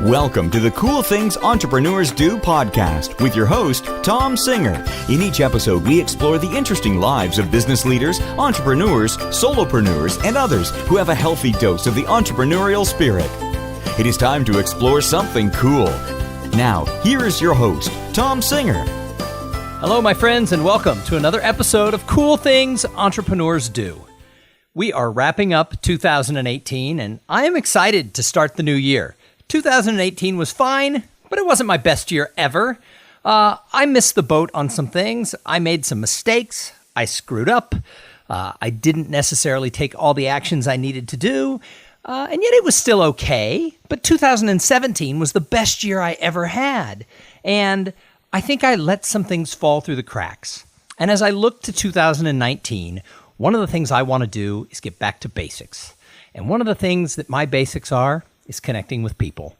Welcome to the Cool Things Entrepreneurs Do podcast with your host, Tom Singer. In each episode, we explore the interesting lives of business leaders, entrepreneurs, solopreneurs, and others who have a healthy dose of the entrepreneurial spirit. It is time to explore something cool. Now, here is your host, Tom Singer. Hello, my friends, and welcome to another episode of Cool Things Entrepreneurs Do. We are wrapping up 2018, and I am excited to start the new year. 2018 was fine, but it wasn't my best year ever. I missed the boat on some things. I made some mistakes. I screwed up. I didn't necessarily take all the actions I needed to do, and yet it was still okay. But 2017 was the best year I ever had, and I think I let some things fall through the cracks. And as I look to 2019, one of the things I want to do is get back to basics. And one of the things that my basics are is connecting with people.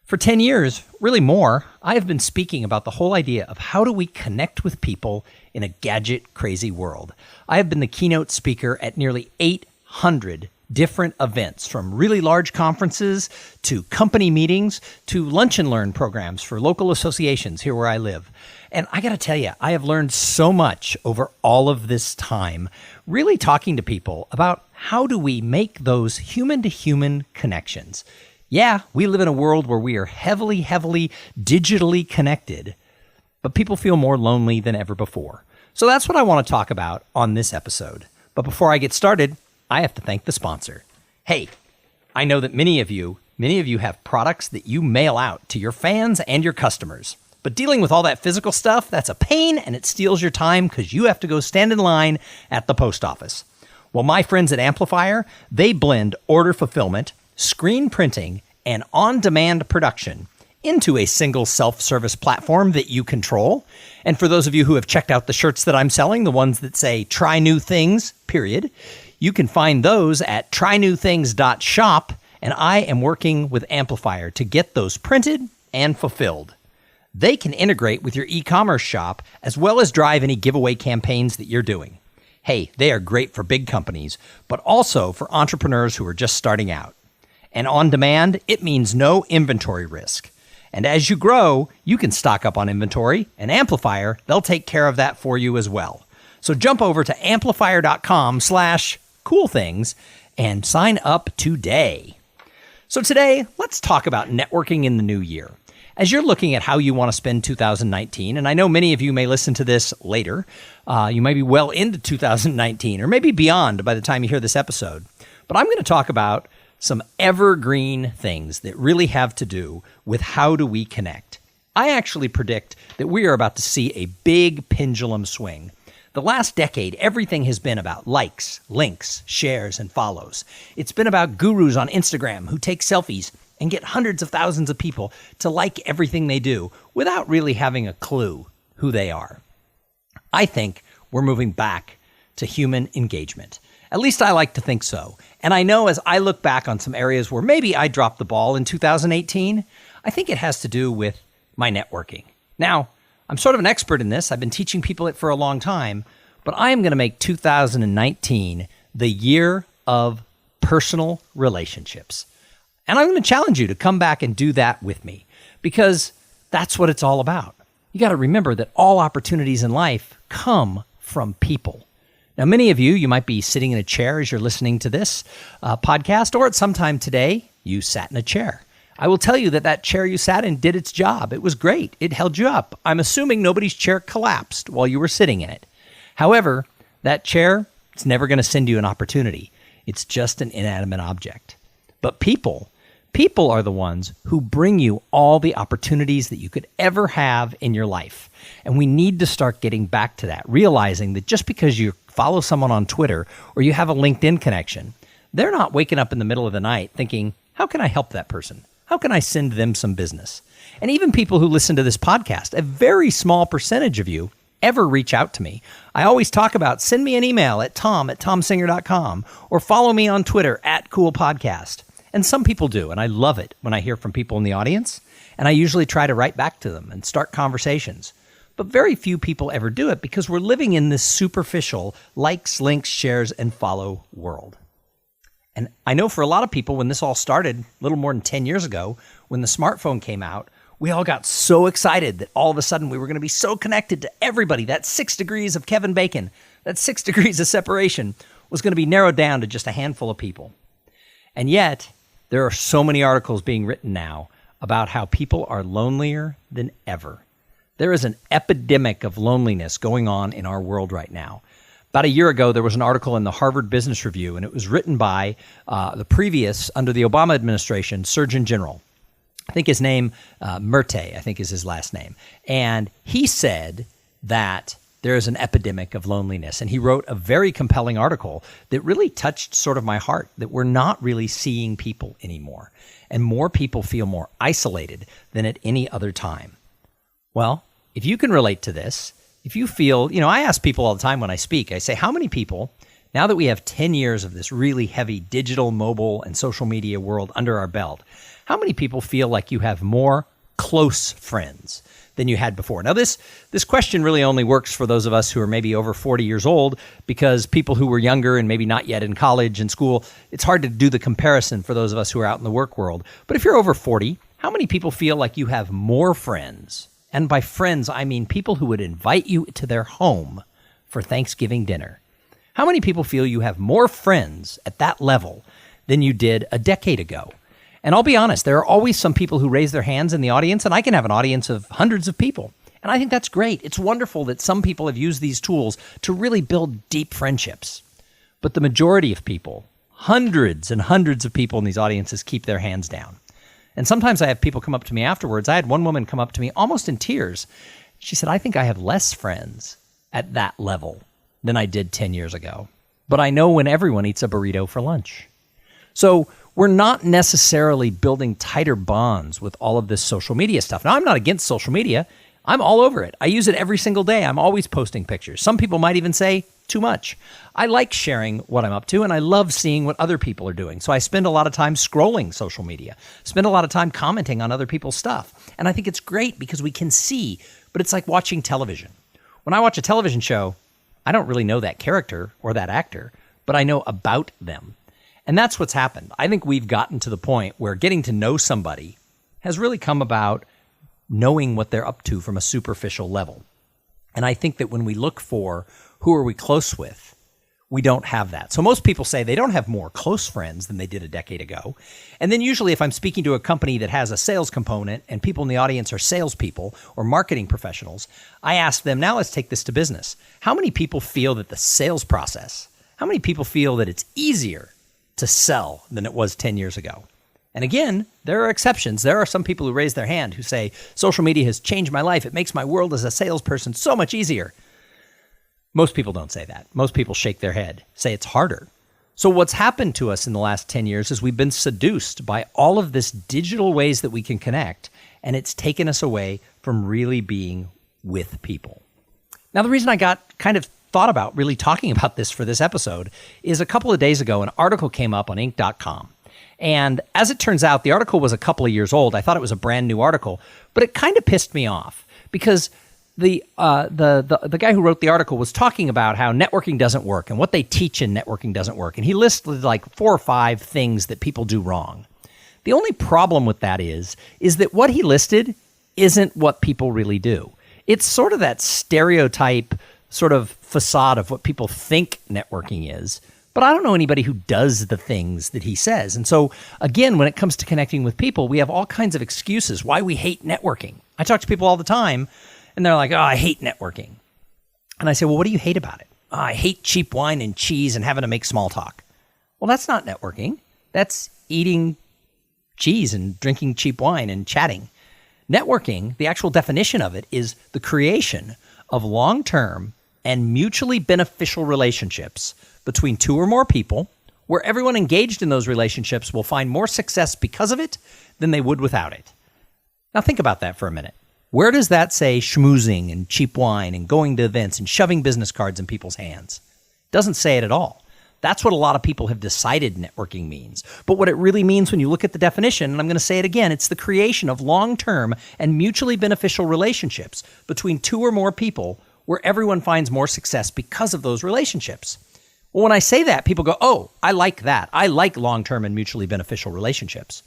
For 10 years, really more, I have been speaking about the whole idea of how do we connect with people in a gadget-crazy world. I have been the keynote speaker at nearly 800 different events, from really large conferences to company meetings to lunch and learn programs for local associations here where I live. And I got to tell you, I have learned so much over all of this time, really talking to people about how do we make those human-to-human connections. Yeah, we live in a world where we are heavily digitally connected, but people feel more lonely than ever before. So that's what I want to talk about on this episode. But before I get started, I have to thank the sponsor. Hey, I know that many of you have products that you mail out to your fans and your customers. But dealing with all that physical stuff, that's a pain, and it steals your time because you have to go stand in line at the post office. Well, my friends at Amplifier, they blend order fulfillment, screen printing, and on-demand production into a single self-service platform that you control. And for those of you who have checked out the shirts that I'm selling, the ones that say "Try New Things," period, you can find those at trynewthings.shop, and I am working with Amplifier to get those printed and fulfilled. They can integrate with your e-commerce shop as well as drive any giveaway campaigns that you're doing. Hey, they are great for big companies, but also for entrepreneurs who are just starting out. And on demand, it means no inventory risk. And as you grow, you can stock up on inventory, and Amplifier, they'll take care of that for you as well. So jump over to amplifier.com/coolthings and sign up today. So today, let's talk about networking in the new year. As you're looking at how you want to spend 2019, and I know many of you may listen to this later, you might be well into 2019 or maybe beyond by the time you hear this episode, but I'm going to talk about some evergreen things that really have to do with how do we connect. I actually predict that we are about to see a big pendulum swing. The last decade, everything has been about likes, links, shares, and follows. It's been about gurus on Instagram who take selfies and get hundreds of thousands of people to like everything they do without really having a clue who they are. I think we're moving back to human engagement. At least I like to think so. And I know as I look back on some areas where maybe I dropped the ball in 2018, I think it has to do with my networking. Now, I'm sort of an expert in this. I've been teaching people it for a long time, but I am going to make 2019 the year of personal relationships. And I'm going to challenge you to come back and do that with me, because that's what it's all about. You got to remember that all opportunities in life come from people. Now, many of you might be sitting in a chair as you're listening to this podcast, or at some time today, you sat in a chair. I will tell you that that chair you sat in did its job. It was great. It held you up. I'm assuming nobody's chair collapsed while you were sitting in it. However, that chair, it's never going to send you an opportunity. It's just an inanimate object. But people are the ones who bring you all the opportunities that you could ever have in your life. And we need to start getting back to that, realizing that just because you follow someone on Twitter or you have a LinkedIn connection, they're not waking up in the middle of the night thinking, how can I help that person? How can I send them some business? And even people who listen to this podcast, a very small percentage of you ever reach out to me. I always talk about send me an email at tom@tomsinger.com or follow me on Twitter @coolpodcast. And some people do, and I love it when I hear from people in the audience, and I usually try to write back to them and start conversations. But very few people ever do it because we're living in this superficial likes, links, shares, and follow world. And I know for a lot of people, when this all started a little more than 10 years ago, when the smartphone came out, we all got so excited that all of a sudden we were going to be so connected to everybody. That 6 degrees of Kevin Bacon, that 6 degrees of separation was going to be narrowed down to just a handful of people. And yet, there are so many articles being written now about how people are lonelier than ever. There is an epidemic of loneliness going on in our world right now. About a year ago, there was an article in the Harvard Business Review, and it was written by the previous, under the Obama administration, Surgeon General. I think his name, Murtagh, I think is his last name. And he said that there is an epidemic of loneliness. And he wrote a very compelling article that really touched sort of my heart, that we're not really seeing people anymore. And more people feel more isolated than at any other time. Well, if you can relate to this, if you feel, I ask people all the time when I speak, I say, how many people, now that we have 10 years of this really heavy digital, mobile, and social media world under our belt, how many people feel like you have more close friends than you had before? Now, this question really only works for those of us who are maybe over 40 years old, because people who were younger and maybe not yet in college and school, it's hard to do the comparison for those of us who are out in the work world. But if you're over 40, how many people feel like you have more friends? And by friends, I mean people who would invite you to their home for Thanksgiving dinner. How many people feel you have more friends at that level than you did a decade ago? And I'll be honest, there are always some people who raise their hands in the audience, and I can have an audience of hundreds of people. And I think that's great. It's wonderful that some people have used these tools to really build deep friendships. But the majority of people, hundreds and hundreds of people in these audiences, keep their hands down. And sometimes I have people come up to me afterwards. I had one woman come up to me almost in tears. She said, I think I have less friends at that level than I did 10 years ago. But I know when everyone eats a burrito for lunch. So we're not necessarily building tighter bonds with all of this social media stuff. Now, I'm not against social media. I'm all over it. I use it every single day. I'm always posting pictures. Some people might even say too much. I like sharing what I'm up to, and I love seeing what other people are doing. So I spend a lot of time scrolling social media, spend a lot of time commenting on other people's stuff. And I think it's great because we can see, but it's like watching television. When I watch a television show, I don't really know that character or that actor, but I know about them. And that's what's happened. I think we've gotten to the point where getting to know somebody has really come about knowing what they're up to from a superficial level. And I think that when we look for who are we close with, we don't have that. So most people say they don't have more close friends than they did a decade ago. And then usually if I'm speaking to a company that has a sales component and people in the audience are salespeople or marketing professionals, I ask them, now let's take this to business. How many people feel that the sales process, how many people feel that it's easier to sell than it was 10 years ago? And again, there are exceptions. There are some people who raise their hand who say, social media has changed my life. It makes my world as a salesperson so much easier. Most people don't say that. Most people shake their head, say it's harder. So what's happened to us in the last 10 years is we've been seduced by all of this digital ways that we can connect, and it's taken us away from really being with people. Now, the reason I got kind of thought about really talking about this for this episode is a couple of days ago, an article came up on Inc.com. And as it turns out, the article was a couple of years old. I thought it was a brand new article, but it kind of pissed me off because the guy who wrote the article was talking about how networking doesn't work and what they teach in networking doesn't work. And he listed like 4 or 5 things that people do wrong. The only problem with that is that what he listed isn't what people really do. It's sort of that stereotype sort of facade of what people think networking is. But I don't know anybody who does the things that he says. And so, again, when it comes to connecting with people, we have all kinds of excuses why we hate networking. I talk to people all the time, and they're like, oh, I hate networking. And I say, well, what do you hate about it? Oh, I hate cheap wine and cheese and having to make small talk. Well, that's not networking. That's eating cheese and drinking cheap wine and chatting. Networking, the actual definition of it, is the creation of long-term and mutually beneficial relationships between 2 or more people, where everyone engaged in those relationships will find more success because of it than they would without it. Now think about that for a minute. Where does that say schmoozing and cheap wine and going to events and shoving business cards in people's hands? It doesn't say it at all. That's what a lot of people have decided networking means. But what it really means when you look at the definition, and I'm going to say it again, it's the creation of long-term and mutually beneficial relationships between 2 or more people where everyone finds more success because of those relationships. Well, when I say that, people go, oh, I like that. I like long-term and mutually beneficial relationships.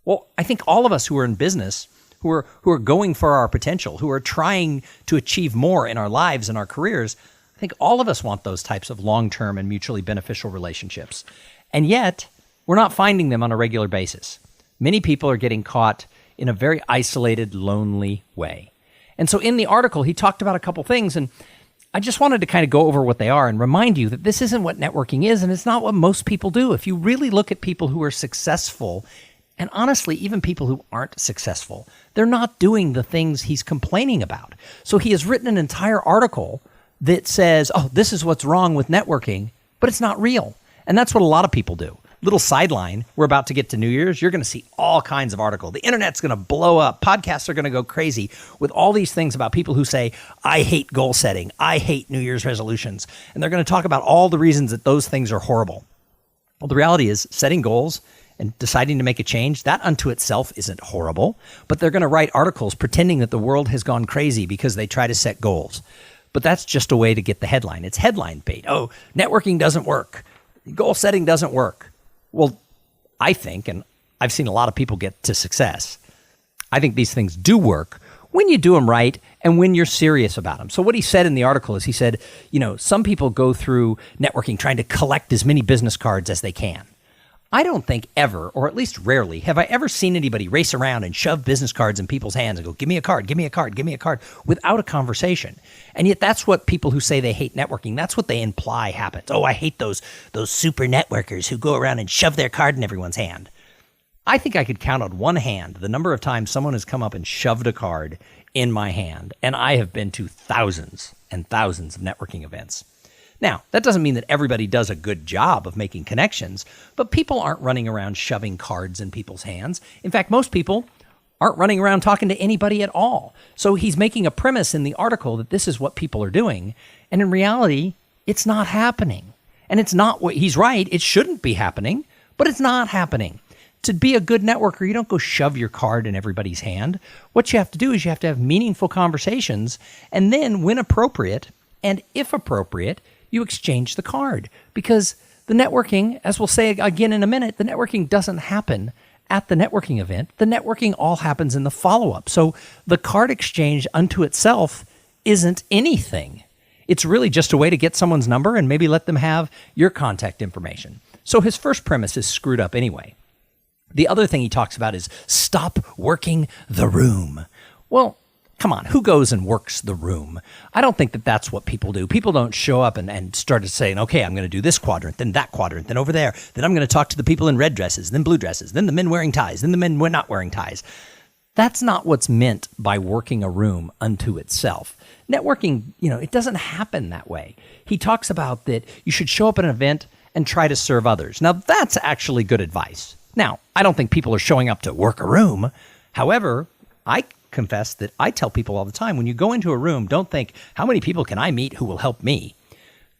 Well, I think all of us who are in business, who are going for our potential, who are trying to achieve more in our lives and our careers, I think all of us want those types of long-term and mutually beneficial relationships. And yet, we're not finding them on a regular basis. Many people are getting caught in a very isolated, lonely way. And so in the article, he talked about a couple things, and I just wanted to kind of go over what they are and remind you that this isn't what networking is, and it's not what most people do. If you really look at people who are successful, and honestly, even people who aren't successful, they're not doing the things he's complaining about. So he has written an entire article that says, oh, this is what's wrong with networking, but it's not real. And that's what a lot of people do. Little sideline, we're about to get to New Year's. You're going to see all kinds of articles. The internet's going to blow up. Podcasts are going to go crazy with all these things about people who say, I hate goal setting. I hate New Year's resolutions. And they're going to talk about all the reasons that those things are horrible. Well, the reality is setting goals and deciding to make a change, that unto itself isn't horrible. But they're going to write articles pretending that the world has gone crazy because they try to set goals. But that's just a way to get the headline. It's headline bait. Oh, networking doesn't work. Goal setting doesn't work. Well, I think, and I've seen a lot of people get to success, I think these things do work when you do them right and when you're serious about them. So what he said in the article is he said, some people go through networking trying to collect as many business cards as they can. I don't think ever, or at least rarely, have I ever seen anybody race around and shove business cards in people's hands and go, give me a card, give me a card, give me a card, without a conversation. And yet that's what people who say they hate networking, that's what they imply happens. Oh, I hate those super networkers who go around and shove their card in everyone's hand. I think I could count on one hand the number of times someone has come up and shoved a card in my hand, and I have been to thousands and thousands of networking events. Now, that doesn't mean that everybody does a good job of making connections, but people aren't running around shoving cards in people's hands. In fact, most people aren't running around talking to anybody at all. So he's making a premise in the article that this is what people are doing, and in reality, it's not happening. And it's not what he's right, it shouldn't be happening, but it's not happening. To be a good networker, you don't go shove your card in everybody's hand. What you have to do is you have to have meaningful conversations, and then when appropriate, and if appropriate, you exchange the card, because the networking, as we'll say again in a minute, the networking doesn't happen at the networking event. The networking all happens in the follow-up. So the card exchange unto itself isn't anything. It's really just a way to get someone's number and maybe let them have your contact information. So his first premise is screwed up anyway. The other thing he talks about is stop working the room. Well, come on, who goes and works the room? I don't think that that's what people do. People don't show up and start saying, okay, I'm going to do this quadrant, then that quadrant, then over there. Then I'm going to talk to the people in red dresses, then blue dresses, then the men wearing ties, then the men not wearing ties. That's not what's meant by working a room unto itself. Networking, it doesn't happen that way. He talks about that you should show up at an event and try to serve others. Now, that's actually good advice. Now, I don't think people are showing up to work a room. However, I confess that I tell people all the time, when you go into a room, don't think, how many people can I meet who will help me?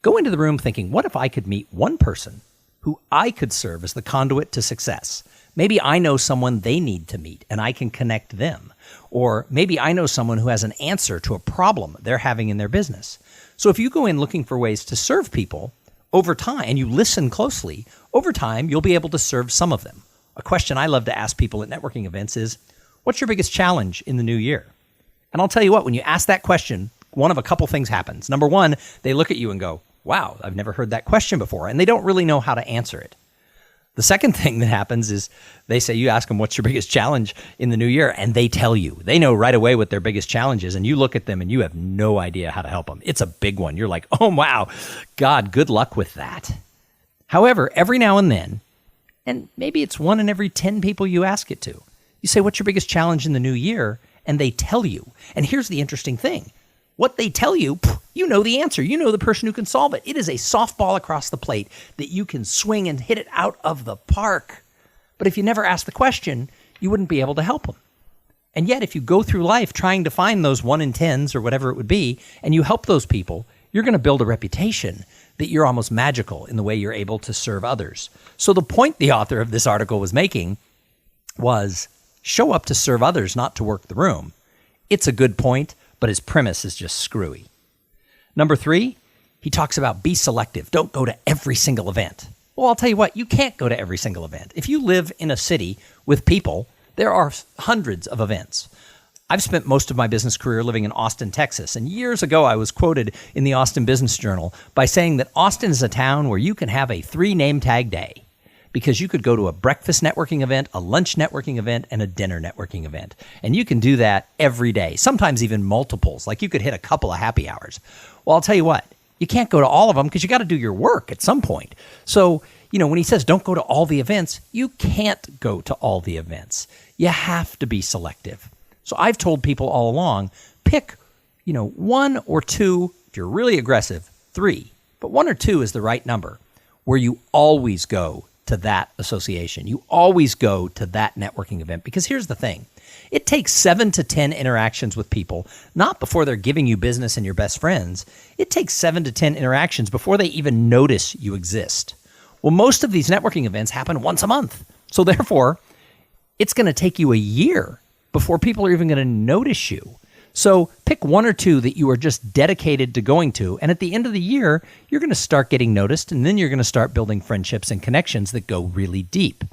Go into the room thinking, what if I could meet one person who I could serve as the conduit to success? Maybe I know someone they need to meet and I can connect them. Or maybe I know someone who has an answer to a problem they're having in their business. So if you go in looking for ways to serve people over time and you listen closely, over time, you'll be able to serve some of them. A question I love to ask people at networking events is, what's your biggest challenge in the new year? And I'll tell you what, when you ask that question, one of a couple things happens. Number one, they look at you and go, wow, I've never heard that question before. And they don't really know how to answer it. The second thing that happens is they say, you ask them, what's your biggest challenge in the new year? And they tell you. They know right away what their biggest challenge is. And you look at them and you have no idea how to help them. It's a big one. You're like, oh, wow, God, good luck with that. However, every now and then, and maybe it's 1 in every 10 people you ask it to, you say, what's your biggest challenge in the new year? And they tell you. And here's the interesting thing. What they tell you, you know the answer. You know the person who can solve it. It is a softball across the plate that you can swing and hit it out of the park. But if you never ask the question, you wouldn't be able to help them. And yet, if you go through life trying to find those 1 in 10s or whatever it would be, and you help those people, you're going to build a reputation that you're almost magical in the way you're able to serve others. So the point the author of this article was making was, show up to serve others, not to work the room. It's a good point, but his premise is just screwy. Number 3, He talks about be selective. Don't go to every single event. Well, I'll tell you what, you can't go to every single event. If you live in a city with people, there are hundreds of events. I've spent most of my business career living in Austin, Texas, and years ago I was quoted in the Austin Business Journal by saying that Austin is a town where you can have a 3 name tag day because you could go to a breakfast networking event, a lunch networking event, and a dinner networking event. And you can do that every day, sometimes even multiples, like you could hit a couple of happy hours. Well, I'll tell you what, you can't go to all of them because you got to do your work at some point. So, when he says don't go to all the events, you can't go to all the events. You have to be selective. So I've told people all along, pick, 1 or 2, if you're really aggressive, 3, but 1 or 2 is the right number where you always go to that association. You always go to that networking event because here's the thing. It takes 7 to 10 interactions with people, not before they're giving you business and your best friends. It takes 7 to 10 interactions before they even notice you exist. Well, most of these networking events happen once a month. So therefore, it's going to take you a year before people are even going to notice you. So pick 1 or 2 that you are just dedicated to going to. And at the end of the year, you're going to start getting noticed. And then you're going to start building friendships and connections that go really deep.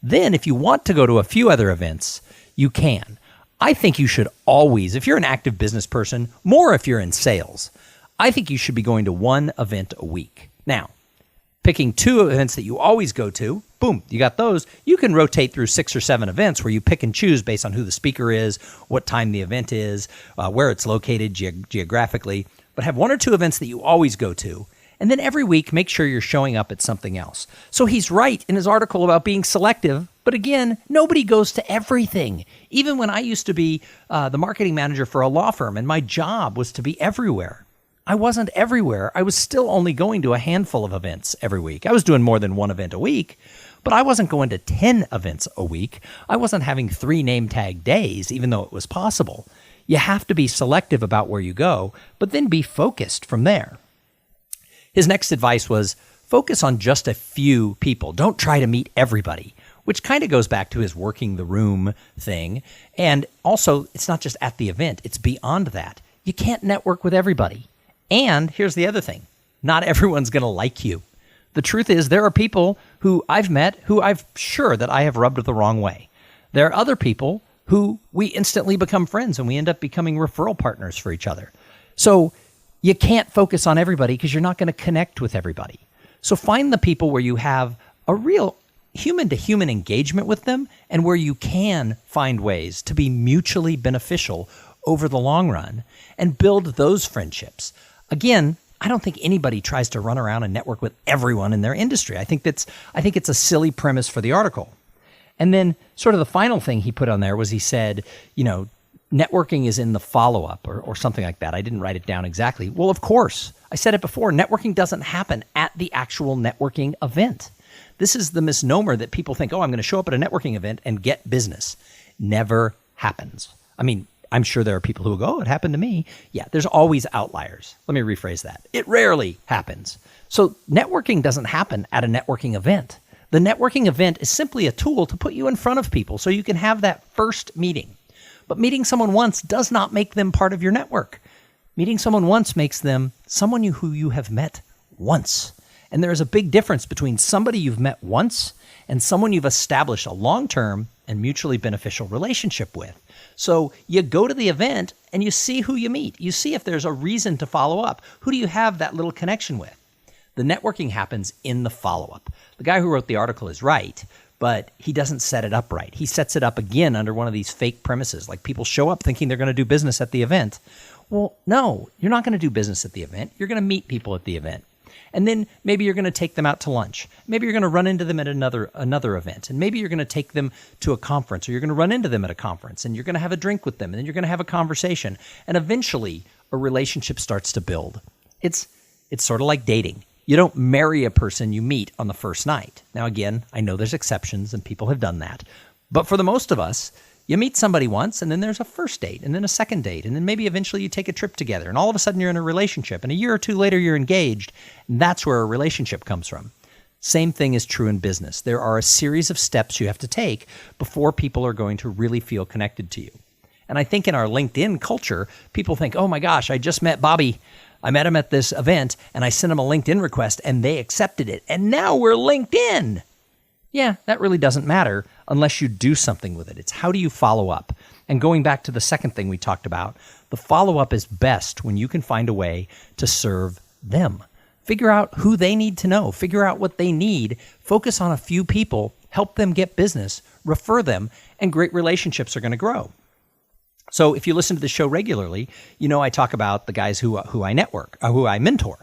Then if you want to go to a few other events, you can. I think you should always, if you're an active business person, more if you're in sales, I think you should be going to 1 event a week. Now, picking 2 events that you always go to, boom, you got those. You can rotate through 6 or 7 events where you pick and choose based on who the speaker is, what time the event is, where it's located geographically. But have 1 or 2 events that you always go to. And then every week, make sure you're showing up at something else. So he's right in his article about being selective. But again, nobody goes to everything. Even when I used to be the marketing manager for a law firm and my job was to be everywhere, I wasn't everywhere. I was still only going to a handful of events every week. I was doing more than 1 event a week, but I wasn't going to 10 events a week. I wasn't having 3 name tag days, even though it was possible. You have to be selective about where you go, but then be focused from there. His next advice was focus on just a few people. Don't try to meet everybody, which kind of goes back to his working the room thing. And also, it's not just at the event, it's beyond that. You can't network with everybody. And here's the other thing. Not everyone's going to like you. The truth is there are people who I've met who I'm sure that I have rubbed the wrong way. There are other people who we instantly become friends and we end up becoming referral partners for each other. So you can't focus on everybody because you're not going to connect with everybody. So find the people where you have a real human-to-human engagement with them and where you can find ways to be mutually beneficial over the long run and build those friendships. Again, I don't think anybody tries to run around and network with everyone in their industry. I think it's a silly premise for the article. And then sort of the final thing he put on there was he said, networking is in the follow-up or something like that. I didn't write it down exactly. Well, of course. I said it before. Networking doesn't happen at the actual networking event. This is the misnomer that people think, I'm going to show up at a networking event and get business. Never happens. I mean, I'm sure there are people who will go, it happened to me. Yeah, there's always outliers. Let me rephrase that. It rarely happens. So networking doesn't happen at a networking event. The networking event is simply a tool to put you in front of people so you can have that first meeting. But meeting someone once does not make them part of your network. Meeting someone once makes them someone who you have met once. And there is a big difference between somebody you've met once and someone you've established a long-term and mutually beneficial relationship with. So you go to the event and you see who you meet. You see if there's a reason to follow up. Who do you have that little connection with? The networking happens in the follow-up. The guy who wrote the article is right, but he doesn't set it up right. He sets it up again under one of these fake premises, like people show up thinking they're going to do business at the event. Well, no, you're not going to do business at the event. You're going to meet people at the event. And then maybe you're going to take them out to lunch. Maybe you're going to run into them at another event. And maybe you're going to take them to a conference, or you're going to run into them at a conference, and you're going to have a drink with them, and then you're going to have a conversation. And eventually, a relationship starts to build. It's sort of like dating. You don't marry a person you meet on the first night. Now, again, I know there's exceptions, and people have done that. But for the most of us, you meet somebody once, and then there's a first date, and then a second date, and then maybe eventually you take a trip together, and all of a sudden you're in a relationship, and a year or two later you're engaged, and that's where a relationship comes from. Same thing is true in business. There are a series of steps you have to take before people are going to really feel connected to you. And I think in our LinkedIn culture, people think, oh my gosh, I just met Bobby. I met him at this event and I sent him a LinkedIn request and they accepted it. And now we're LinkedIn. Yeah, that really doesn't matter unless you do something with it. It's how do you follow up? And going back to the second thing we talked about, the follow-up is best when you can find a way to serve them. Figure out who they need to know. Figure out what they need. Focus on a few people. Help them get business. Refer them. And great relationships are going to grow. So if you listen to the show regularly, you know I talk about the guys who I who I mentor.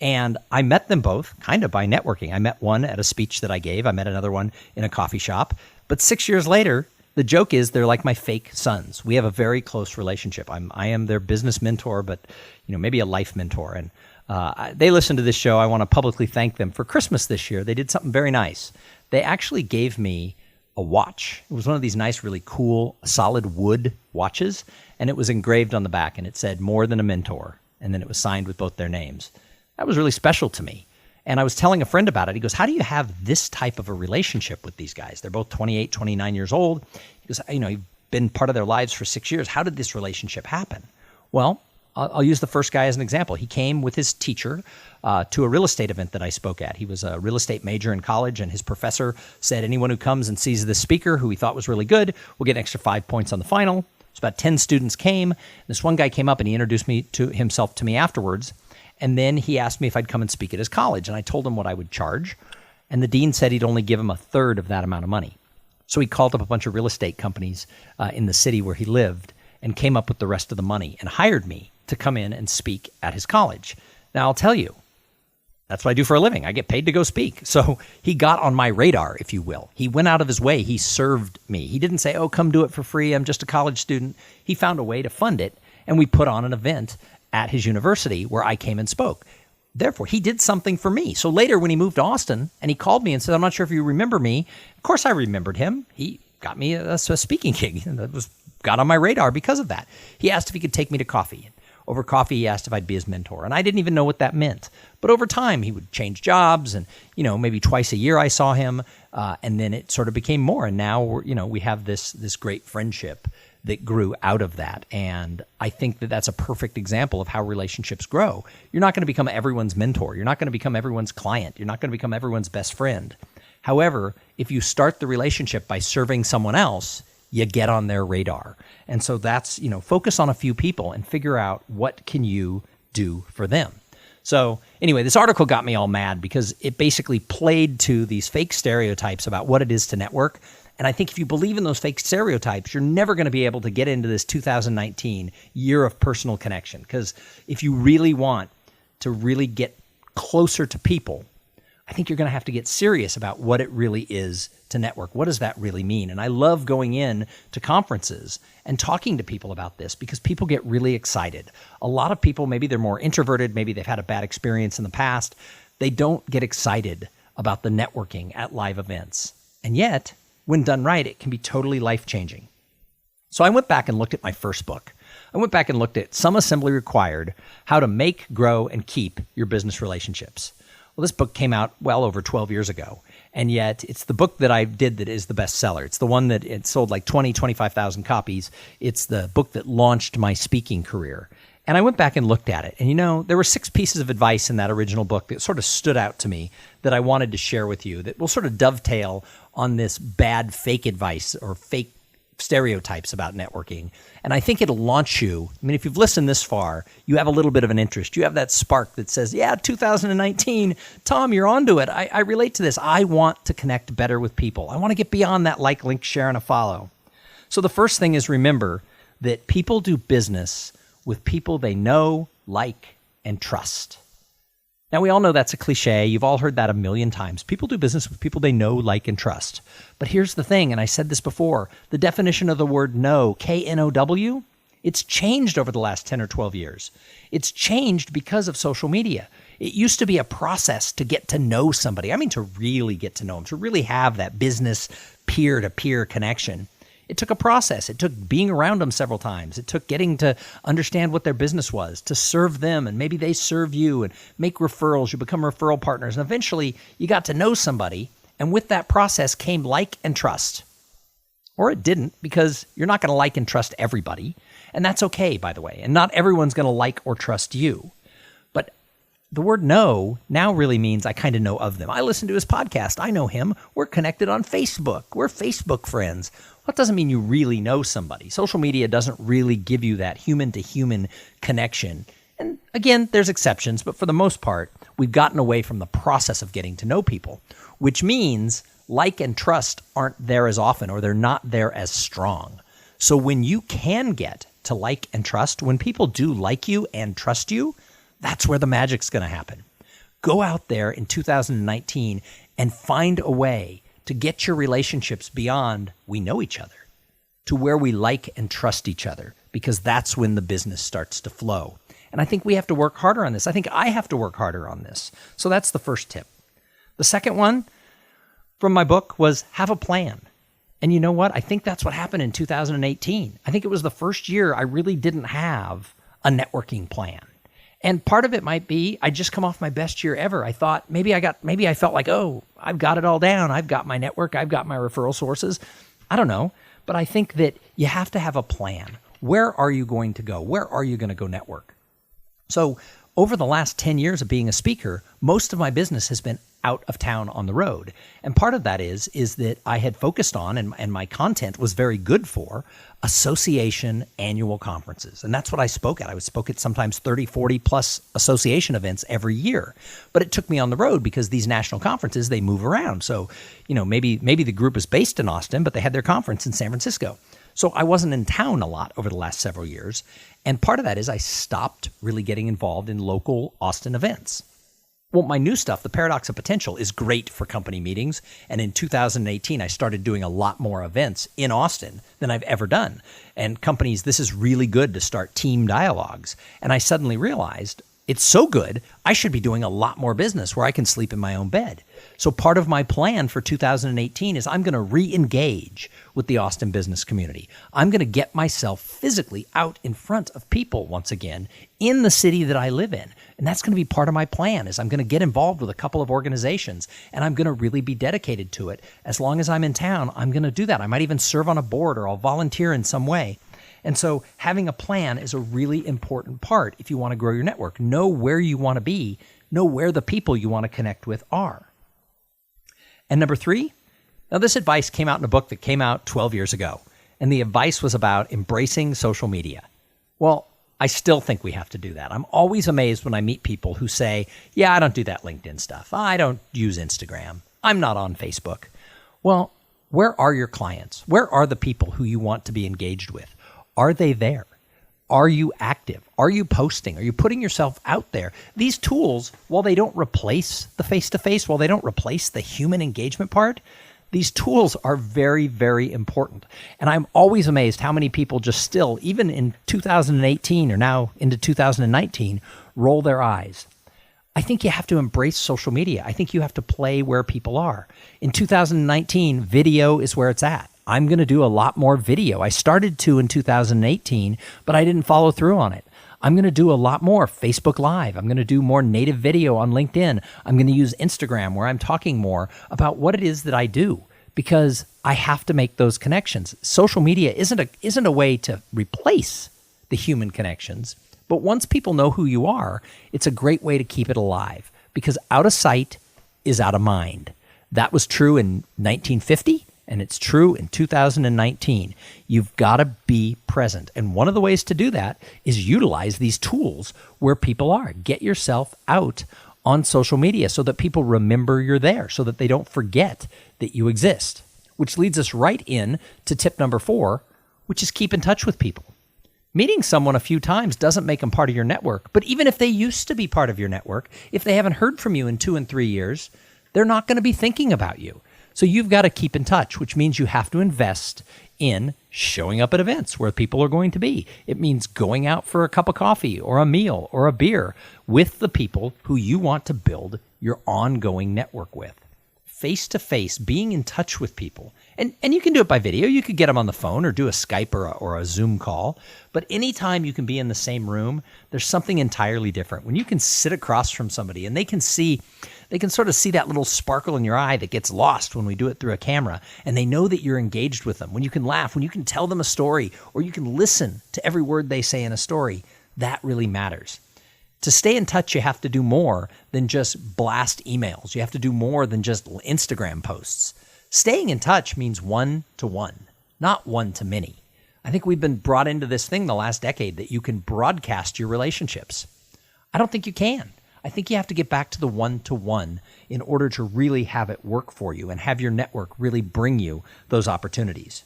And I met them both kind of by networking. I met one at a speech that I gave. I met another one in a coffee shop. But 6 years later, the joke is they're like my fake sons. We have a very close relationship. I am their business mentor, but maybe a life mentor. And they listen to this show. I want to publicly thank them. For Christmas this year, they did something very nice. They actually gave me a watch. It was one of these nice, really cool, solid wood watches, and it was engraved on the back, and it said, "More than a mentor," and then it was signed with both their names. That was really special to me. And I was telling a friend about it. He goes, how do you have this type of a relationship with these guys? They're both 28, 29 years old. He goes, you've been part of their lives for 6 years. How did this relationship happen? Well, I'll use the first guy as an example. He came with his teacher to a real estate event that I spoke at. He was a real estate major in college, and his professor said anyone who comes and sees this speaker who he thought was really good will get an extra 5 points on the final. So about 10 students came. This one guy came up and he introduced himself to me afterwards. And then he asked me if I'd come and speak at his college. And I told him what I would charge. And the dean said he'd only give him a third of that amount of money. So he called up a bunch of real estate companies in the city where he lived and came up with the rest of the money and hired me to come in and speak at his college. Now, I'll tell you, that's what I do for a living. I get paid to go speak. So he got on my radar, if you will. He went out of his way. He served me. He didn't say, come do it for free. I'm just a college student. He found a way to fund it. And we put on an event at his university where I came and spoke. Therefore, he did something for me. So later when he moved to Austin and he called me and said, I'm not sure if you remember me. Of course I remembered him. He got me a speaking gig and that got on my radar because of that. He asked if he could take me to coffee. Over coffee, he asked if I'd be his mentor. And I didn't even know what that meant. But over time, he would change jobs and, maybe twice a year I saw him. And then it sort of became more. And now, we have this great friendship that grew out of that. And I think that that's a perfect example of how relationships grow. You're not going to become everyone's mentor. You're not going to become everyone's client. You're not going to become everyone's best friend. However, if you start the relationship by serving someone else, you get on their radar. And so that's, focus on a few people and figure out what can you do for them. So anyway, this article got me all mad because it basically played to these fake stereotypes about what it is to network. And I think if you believe in those fake stereotypes, you're never going to be able to get into this 2019 year of personal connection. Because if you really want to really get closer to people, I think you're going to have to get serious about what it really is to network. What does that really mean? And I love going in to conferences and talking to people about this because people get really excited. A lot of people, maybe they're more introverted, maybe they've had a bad experience in the past. They don't get excited about the networking at live events. And yet, when done right, it can be totally life-changing. So I went back and looked at my first book. I went back and looked at Some Assembly Required, How to Make, Grow, and Keep Your Business Relationships. Well, this book came out well over 12 years ago, and yet it's the book that I did that is the bestseller. It's the one that it sold like 25,000 copies. It's the book that launched my speaking career. And I went back and looked at it. And there were 6 pieces of advice in that original book that sort of stood out to me that I wanted to share with you that will sort of dovetail on this bad fake advice or fake stereotypes about networking. And I think it'll launch you. I mean, if you've listened this far, you have a little bit of an interest. You have that spark that says, yeah, 2019, Tom, you're onto it. I relate to this. I want to connect better with people. I want to get beyond that like, link, share, and a follow. So the first thing is remember that people do business with people they know, like, and trust. Now, we all know that's a cliche. You've all heard that a million times. People do business with people they know, like, and trust. But here's the thing, and I said this before, the definition of the word know, K-N-O-W, it's changed over the last 10 or 12 years. It's changed because of social media. It used to be a process to get to know somebody. I mean, to really get to know them, to really have that business peer-to-peer connection. It took a process. It took being around them several times. It took getting to understand what their business was, to serve them, and maybe they serve you and make referrals. You become referral partners, and eventually you got to know somebody, and with that process came like and trust. Or it didn't, because you're not going to like and trust everybody, and that's okay, by the way, and not everyone's going to like or trust you. the word know now really means I kind of know of them. I listen to his podcast. I know him. We're connected on Facebook. We're Facebook friends. Well, that doesn't mean you really know somebody. Social media doesn't really give you that human-to-human connection. And again, there's exceptions, but for the most part, we've gotten away from the process of getting to know people, which means like and trust aren't there as often, or they're not there as strong. So when you can get to like and trust, when people do like you and trust you, that's where the magic's going to happen. Go out there in 2019 and find a way to get your relationships beyond we know each other to where we like and trust each other, because that's when the business starts to flow. And I think we have to work harder on this. I think I have to work harder on this. So that's the first tip. The second one from my book was have a plan. And you know what? I think that's what happened in 2018. I think it was the first year I really didn't have a networking plan. And part of it might be I just come off my best year ever. I thought maybe I felt like, oh, I've got it all down. I've got my network. I've got my referral sources. I don't know. But I think that you have to have a plan. Where are you going to go? Where are you going to go network? So over the last 10 years of being a speaker, most of my business has been out of town on the road. And part of that is that I had focused on, and my content was very good for, association annual conferences. And that's what I spoke at. I would spoke at sometimes 30, 40 plus association events every year. But it took me on the road because these national conferences, they move around. So, maybe the group is based in Austin, but they had their conference in San Francisco. So I wasn't in town a lot over the last several years. And part of that is I stopped really getting involved in local Austin events. Well, my new stuff, The Paradox of Potential, is great for company meetings. And in 2018, I started doing a lot more events in Austin than I've ever done. And companies, this is really good to start team dialogues. And I suddenly realized it's so good, I should be doing a lot more business where I can sleep in my own bed. So part of my plan for 2018 is I'm going to re-engage with the Austin business community. I'm going to get myself physically out in front of people once again in the city that I live in. And that's going to be part of my plan is I'm going to get involved with a couple of organizations and I'm going to really be dedicated to it. As long as I'm in town, I'm going to do that. I might even serve on a board or I'll volunteer in some way. And so having a plan is a really important part if you want to grow your network. Know where you want to be. Know where the people you want to connect with are. And number 3, now this advice came out in a book that came out 12 years ago. And the advice was about embracing social media. Well, I still think we have to do that. I'm always amazed when I meet people who say, yeah, I don't do that LinkedIn stuff. I don't use Instagram. I'm not on Facebook. Well, where are your clients? Where are the people who you want to be engaged with? Are they there? Are you active? Are you posting? Are you putting yourself out there? These tools, while they don't replace the face-to-face, while they don't replace the human engagement part, these tools are very, very important. And I'm always amazed how many people just still, even in 2018 or now into 2019, roll their eyes. I think you have to embrace social media. I think you have to play where people are. In 2019, video is where it's at. I'm going to do a lot more video. I started to in 2018, but I didn't follow through on it. I'm going to do a lot more Facebook Live. I'm going to do more native video on LinkedIn. I'm going to use Instagram where I'm talking more about what it is that I do because I have to make those connections. Social media isn't a way to replace the human connections, but once people know who you are, it's a great way to keep it alive because out of sight is out of mind. That was true in 1950. And it's true in 2019. You've got to be present. And one of the ways to do that is utilize these tools where people are. Get yourself out on social media so that people remember you're there, so that they don't forget that you exist. Which leads us right in to tip number 4, which is keep in touch with people. Meeting someone a few times doesn't make them part of your network. But even if they used to be part of your network, if they haven't heard from you in 2 and 3 years, they're not going to be thinking about you. So you've got to keep in touch, which means you have to invest in showing up at events where people are going to be. It means going out for a cup of coffee or a meal or a beer with the people who you want to build your ongoing network with. Face-to-face, being in touch with people. And you can do it by video. You could get them on the phone or do a Skype or a Zoom call. But anytime you can be in the same room, there's something entirely different. When you can sit across from somebody and they can sort of see that little sparkle in your eye that gets lost when we do it through a camera, and they know that you're engaged with them. When you can laugh, when you can tell them a story, or you can listen to every word they say in a story, that really matters. To stay in touch, you have to do more than just blast emails. You have to do more than just Instagram posts. Staying in touch means one-to-one, not one-to-many. I think we've been brought into this thing the last decade that you can broadcast your relationships. I don't think you can. I think you have to get back to the one-to-one in order to really have it work for you and have your network really bring you those opportunities.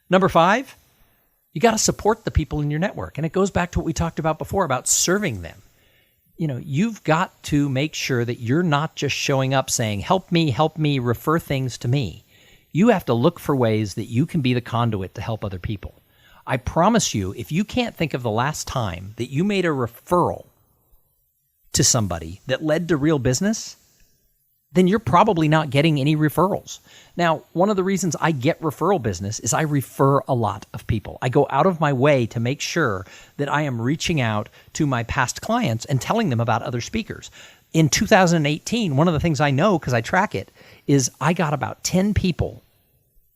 Number 5, you got to support the people in your network. And it goes back to what we talked about before about serving them. You've got to make sure that you're not just showing up saying, help me, refer things to me. You have to look for ways that you can be the conduit to help other people. I promise you, if you can't think of the last time that you made a referral to somebody that led to real business, then you're probably not getting any referrals. Now, one of the reasons I get referral business is I refer a lot of people. I go out of my way to make sure that I am reaching out to my past clients and telling them about other speakers. In 2018, one of the things I know, because I track it, is I got about 10 people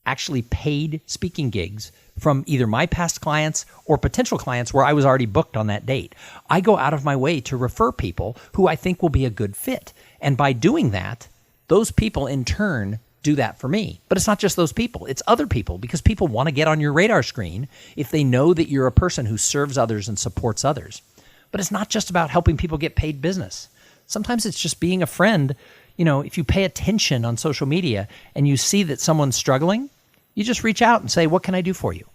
actually paid speaking gigs from either my past clients or potential clients where I was already booked on that date. I go out of my way to refer people who I think will be a good fit. And by doing that, those people in turn do that for me. But it's not just those people, it's other people, because people want to get on your radar screen if they know that you're a person who serves others and supports others. But it's not just about helping people get paid business. Sometimes it's just being a friend. If you pay attention on social media and you see that someone's struggling, you just reach out and say, what can I do for you?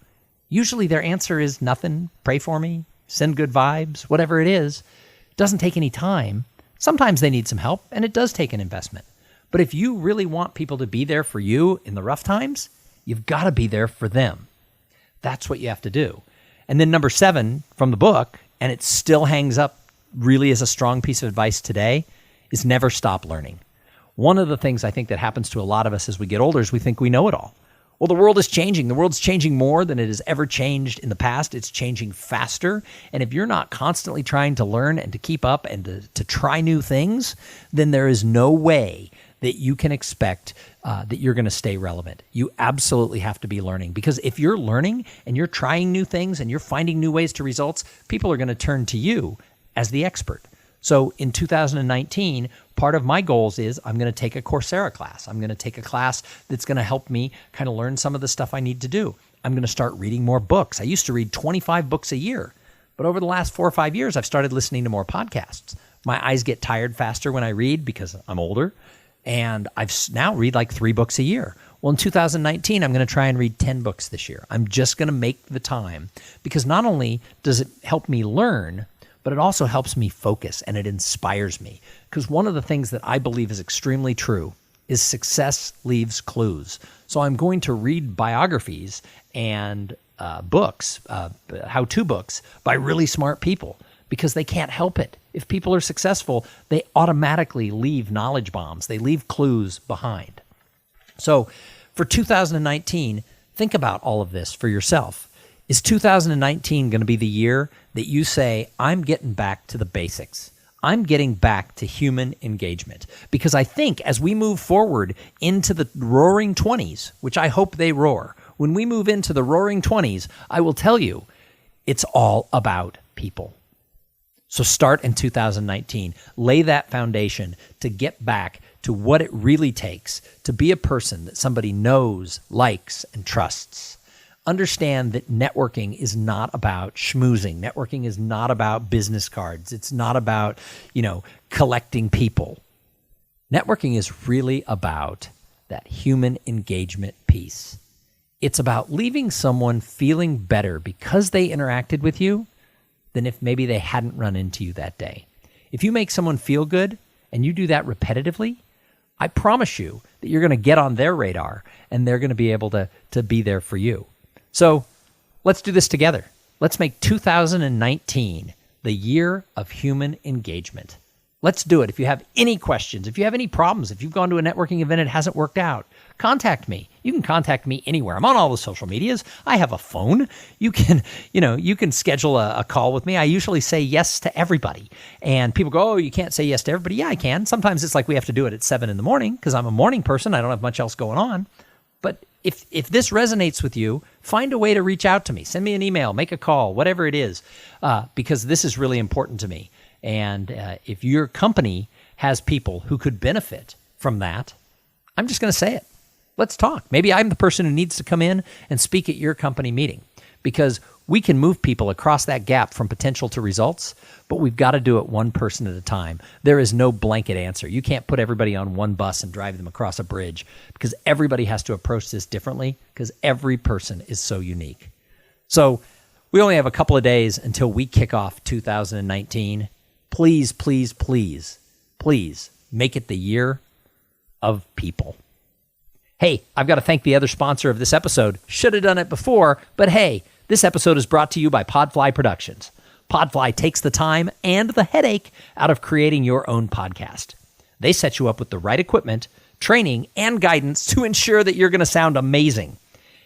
Usually their answer is nothing, pray for me, send good vibes, whatever it is. It doesn't take any time. Sometimes they need some help, and it does take an investment. But if you really want people to be there for you in the rough times, you've got to be there for them. That's what you have to do. And then number 7 from the book, and it still hangs up really as a strong piece of advice today, is never stop learning. One of the things I think that happens to a lot of us as we get older is we think we know it all. Well, the world is changing. The world's changing more than it has ever changed in the past. It's changing faster. And if you're not constantly trying to learn and to keep up and to try new things, then there is no way that you can expect that you're going to stay relevant. You absolutely have to be learning, because if you're learning and you're trying new things and you're finding new ways to results, people are going to turn to you as the expert. So in 2019, part of my goals is I'm going to take a Coursera class. I'm going to take a class that's going to help me kind of learn some of the stuff I need to do. I'm going to start reading more books. I used to read 25 books a year, but over the last 4 or 5 years, I've started listening to more podcasts. My eyes get tired faster when I read because I'm older, and I've now read like 3 books a year. Well, in 2019, I'm going to try and read 10 books this year. I'm just going to make the time, because not only does it help me learn, but it also helps me focus and it inspires me. Because one of the things that I believe is extremely true is success leaves clues. So I'm going to read biographies and books, how-to books by really smart people, because they can't help it. If people are successful, they automatically leave knowledge bombs. They leave clues behind. So for 2019, think about all of this for yourself. Is 2019 going to be the year that you say, I'm getting back to the basics? I'm getting back to human engagement? Because I think as we move forward into the roaring 20s, which I hope they roar, when we move into the roaring 20s, I will tell you, it's all about people. So start in 2019. Lay that foundation to get back to what it really takes to be a person that somebody knows, likes, and trusts. Understand that networking is not about schmoozing. Networking is not about business cards. It's not about, collecting people. Networking is really about that human engagement piece. It's about leaving someone feeling better because they interacted with you than if maybe they hadn't run into you that day. If you make someone feel good and you do that repetitively, I promise you that you're going to get on their radar and they're going to be able to be there for you. So let's do this together. Let's make 2019 the year of human engagement. Let's do it. If you have any questions, if you have any problems, if you've gone to a networking event and it hasn't worked out, contact me. You can contact me anywhere. I'm on all the social medias. I have a phone. You can schedule a call with me. I usually say yes to everybody. And people go, oh, you can't say yes to everybody. Yeah, I can. Sometimes it's like we have to do it at 7 a.m. because I'm a morning person. I don't have much else going on. But if this resonates with you, find a way to reach out to me. Send me an email, make a call, whatever it is, because this is really important to me. And if your company has people who could benefit from that, I'm just going to say it. Let's talk. Maybe I'm the person who needs to come in and speak at your company meeting, because we can move people across that gap from potential to results, but we've got to do it one person at a time. There is no blanket answer. You can't put everybody on one bus and drive them across a bridge, because everybody has to approach this differently, because every person is so unique. So we only have a couple of days until we kick off 2019. Please, please, please, please make it the year of people. Hey, I've got to thank the other sponsor of this episode. Should have done it before, but hey, this episode is brought to you by Podfly Productions. Podfly takes the time and the headache out of creating your own podcast. They set you up with the right equipment, training, and guidance to ensure that you're going to sound amazing.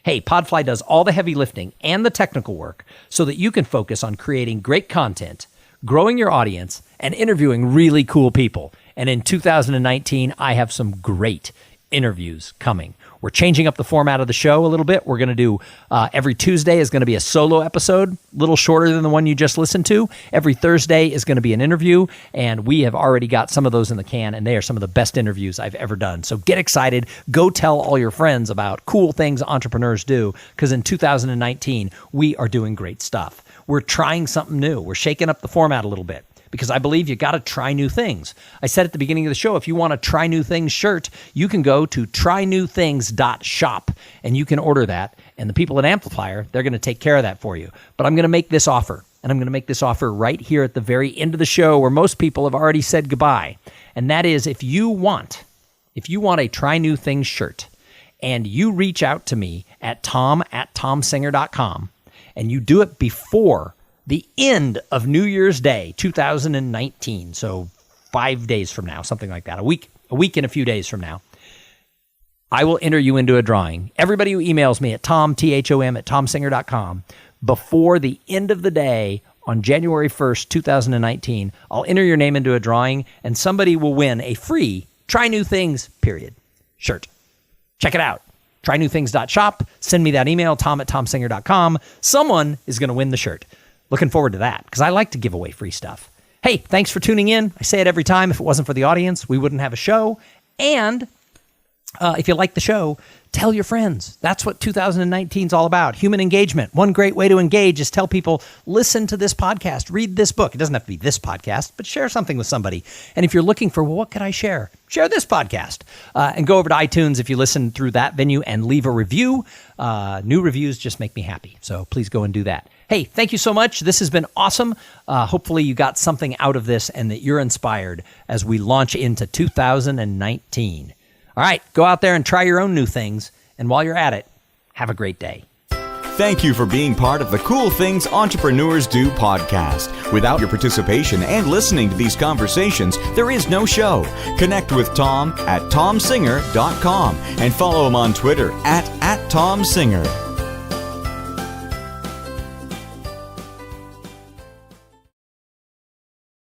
Hey, Podfly does all the heavy lifting and the technical work so that you can focus on creating great content, growing your audience, and interviewing really cool people. And in 2019, I have some great interviews coming. We're changing up the format of the show a little bit. We're going to do every Tuesday is going to be a solo episode, a little shorter than the one you just listened to. Every Thursday is going to be an interview, and we have already got some of those in the can, and they are some of the best interviews I've ever done. So get excited. Go tell all your friends about cool things entrepreneurs do, because in 2019, we are doing great stuff. We're trying something new. We're shaking up the format a little bit, because I believe you got to try new things. I said at the beginning of the show, if you want a Try New Things shirt, you can go to trynewthings.shop and you can order that. And the people at Amplifier, they're going to take care of that for you. But I'm going to make this offer, and I'm going to make this offer right here at the very end of the show, where most people have already said goodbye. And that is, if you want a Try New Things shirt, and you reach out to me at tom@tomsinger.com, and you do it before the end of New Year's Day, 2019. So 5 days from now, something like that, a week and a few days from now, I will enter you into a drawing. Everybody who emails me at tom@tomsinger.com before the end of the day on January 1st, 2019, I'll enter your name into a drawing, and somebody will win a free Try New Things, shirt. Check it out. Trynewthings.shop. Send me that email, tom@tomsinger.com. Someone is going to win the shirt. Looking forward to that, because I like to give away free stuff. Hey, thanks for tuning in. I say it every time. If it wasn't for the audience, we wouldn't have a show. And if you like the show, tell your friends. That's what 2019 is all about. Human engagement. One great way to engage is tell people, listen to this podcast, read this book. It doesn't have to be this podcast, but share something with somebody. And if you're looking for, well, what could I share? Share this podcast. And go over to iTunes if you listen through that venue and leave a review. New reviews just make me happy. So please go and do that. Hey, thank you so much. This has been awesome. Hopefully you got something out of this and that you're inspired as we launch into 2019. All right, go out there and try your own new things. And while you're at it, have a great day. Thank you for being part of the Cool Things Entrepreneurs Do podcast. Without your participation and listening to these conversations, there is no show. Connect with Tom at tomsinger.com and follow him on Twitter at tomsinger.